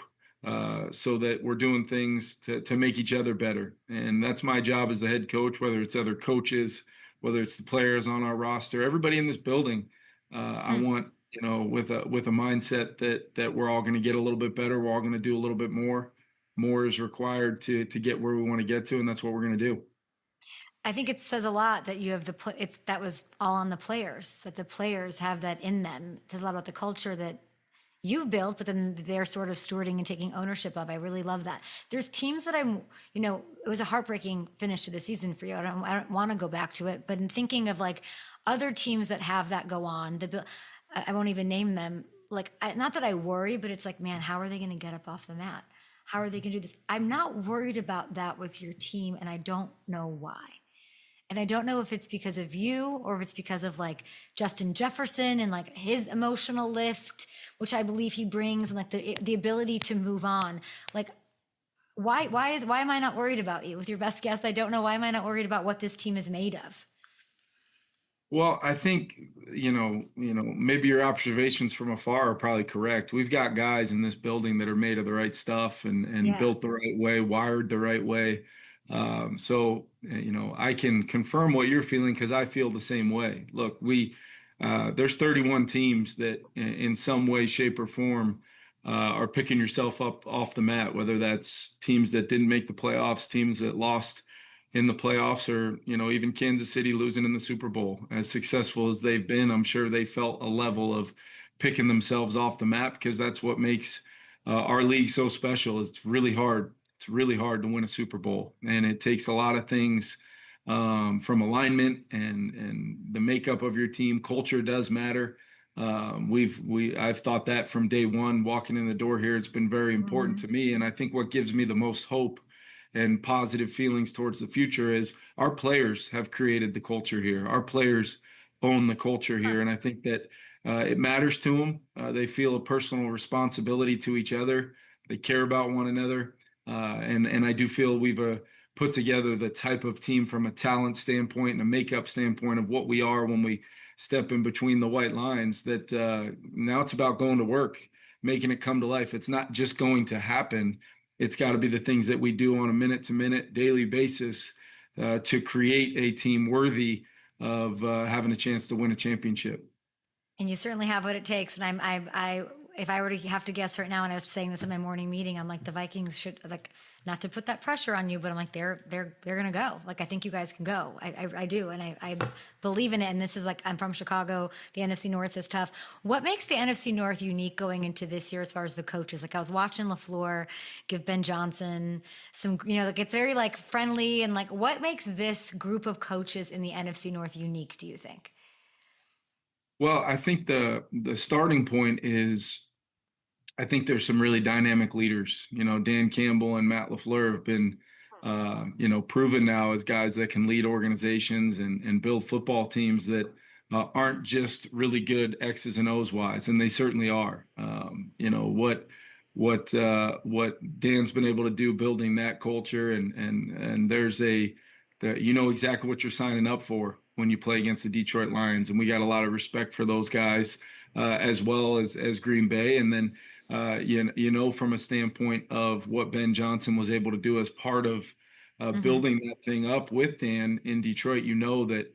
so that we're doing things to make each other better. And that's my job as the head coach, whether it's other coaches, whether it's the players on our roster, everybody in this building. I want, with a mindset that we're all going to get a little bit better. We're all going to do a little bit more. More is required to get where we want to get to, and that's what we're going to do. I think it says a lot that you have that was all on the players, that the players have that in them. It says a lot about the culture that you've built, but then they're sort of stewarding and taking ownership of. I really love that. There's teams that it was a heartbreaking finish to the season for you. I don't want to go back to it, but in thinking of like other teams that have that go on, I won't even name them. Like, not that I worry, but it's like, man, how are they going to get up off the mat? How are they going to do this? I'm not worried about that with your team, and I don't know why. And I don't know if it's because of you or if it's because of like Justin Jefferson and like his emotional lift, which I believe he brings, and like the ability to move on. Like, why am I not worried about you? With your best guess, I don't know. Why am I not worried about what this team is made of? Well, I think, maybe your observations from afar are probably correct. We've got guys in this building that are made of the right stuff and Yeah. built the right way, wired the right way. So, I can confirm what you're feeling because I feel the same way. Look, there's 31 teams that in some way, shape, or form are picking yourself up off the mat, whether that's teams that didn't make the playoffs, teams that lost in the playoffs, or even Kansas City losing in the Super Bowl. As successful as they've been, I'm sure they felt a level of picking themselves off the map, because that's what makes our league so special. It's really hard. It's really hard to win a Super Bowl, and it takes a lot of things, from alignment and the makeup of your team. Culture does matter. I've thought that from day one walking in the door here. It's been very important to me, and I think what gives me the most hope and positive feelings towards the future is our players have created the culture here. Our players own the culture here. And I think that it matters to them. They feel a personal responsibility to each other. They care about one another. And I do feel we've put together the type of team from a talent standpoint and a makeup standpoint of what we are when we step in between the white lines, that now it's about going to work, making it come to life. It's not just going to happen. It's got to be the things that we do on a minute-to-minute, daily basis to create a team worthy of having a chance to win a championship. And you certainly have what it takes. And if I were to have to guess right now, and I was saying this in my morning meeting, I'm like, the Vikings should, like, not to put that pressure on you, but I'm like, they're gonna go. Like, I think you guys can go. I do, and I believe in it. And this is like, I'm from Chicago. The NFC North is tough. What makes the NFC North unique going into this year as far as the coaches? Like, I was watching LaFleur give Ben Johnson some, like, it's very like friendly, and like, what makes this group of coaches in the NFC North unique, do you think? Well, I think the starting point is, I think there's some really dynamic leaders. Dan Campbell and Matt LaFleur have been, proven now as guys that can lead organizations and build football teams that aren't just really good X's and O's wise, and they certainly are. What Dan's been able to do building that culture, and there's exactly what you're signing up for when you play against the Detroit Lions, and we got a lot of respect for those guys, as well as Green Bay. And then from a standpoint of what Ben Johnson was able to do as part of building that thing up with Dan in Detroit, that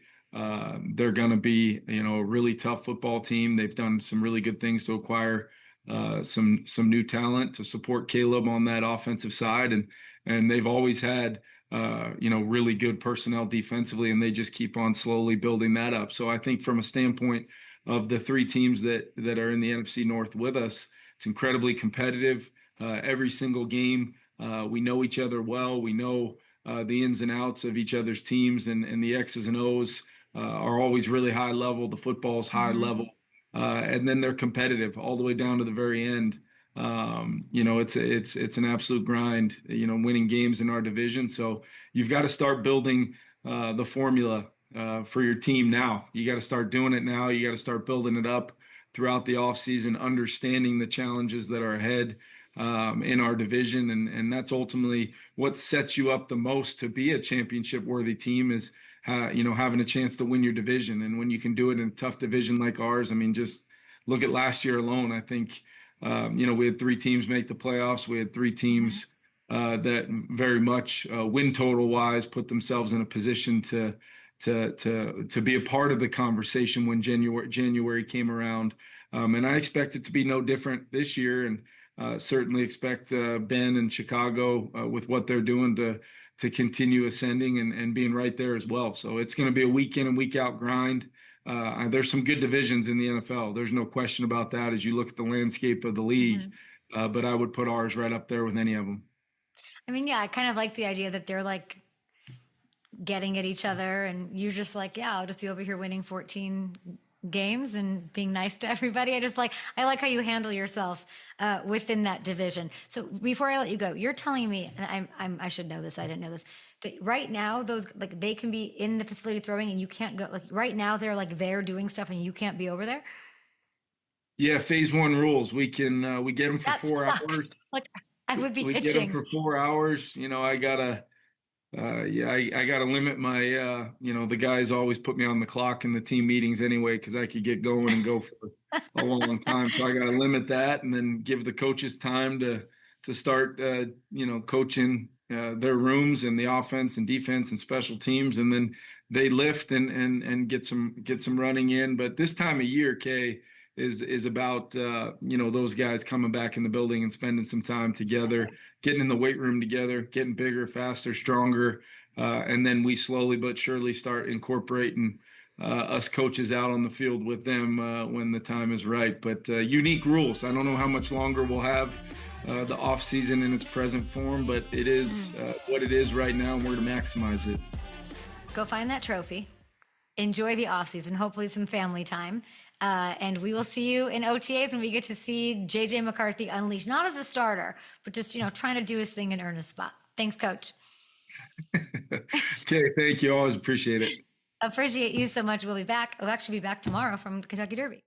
they're going to be, a really tough football team. They've done some really good things to acquire some new talent to support Caleb on that offensive side, and they've always had really good personnel defensively, and they just keep on slowly building that up. So I think from a standpoint of the three teams that are in the NFC North with us, it's incredibly competitive. Every single game We know each other well. We know the ins and outs of each other's teams, and the X's and O's are always really high level. The football's high level, and then they're competitive all the way down to the very end. It's an absolute grind, winning games in our division. So you've got to start building the formula for your team now. You got to start doing it now. You got to start building it up throughout the offseason, understanding the challenges that are ahead in our division. And that's ultimately what sets you up the most to be a championship worthy team, is having a chance to win your division. And when you can do it in a tough division like ours, I mean, just look at last year alone. I think, we had 3 teams make the playoffs. We had 3 teams that very much win total wise put themselves in a position to be a part of the conversation when January came around. And I expect it to be no different this year, and certainly expect Ben and Chicago with what they're doing to continue ascending and being right there as well. So it's going to be a week in and week out grind. There's some good divisions in the NFL. There's no question about that as you look at the landscape of the league. But I would put ours right up there with any of them. I mean, yeah, I kind of like the idea that they're like getting at each other, and you're just like, yeah, I'll just be over here winning 14 games and being nice to everybody. I like how you handle yourself within that division. So before I let you go, you're telling me, and I should know this, I didn't know this, that right now those, like, they can be in the facility throwing and you can't go, like right now they're doing stuff and you can't be over there? Yeah, phase 1 rules. We get them for That 4 sucks. hours. Like, I would be We get them itching. for 4 hours. I gotta I gotta limit my the guys always put me on the clock in the team meetings anyway, because I could get going and go for a long time. So I gotta limit that, and then give the coaches time to start coaching their rooms and the offense and defense and special teams, and then they lift and get some running in. But this time of year, Kay, is about those guys coming back in the building and spending some time together, getting in the weight room together, getting bigger, faster, stronger, and then we slowly but surely start incorporating us coaches out on the field with them when the time is right. But unique rules. I don't know how much longer we'll have the off season in its present form, but it is what it is right now, and we're to maximize it. Go find that trophy. Enjoy the off season. Hopefully some family time. And we will see you in OTAs when we get to see JJ McCarthy unleashed, not as a starter, but just, trying to do his thing and earn a spot. Thanks, Coach. Okay, thank you. Always appreciate it. Appreciate you so much. We'll be back. We'll actually be back tomorrow from the Kentucky Derby.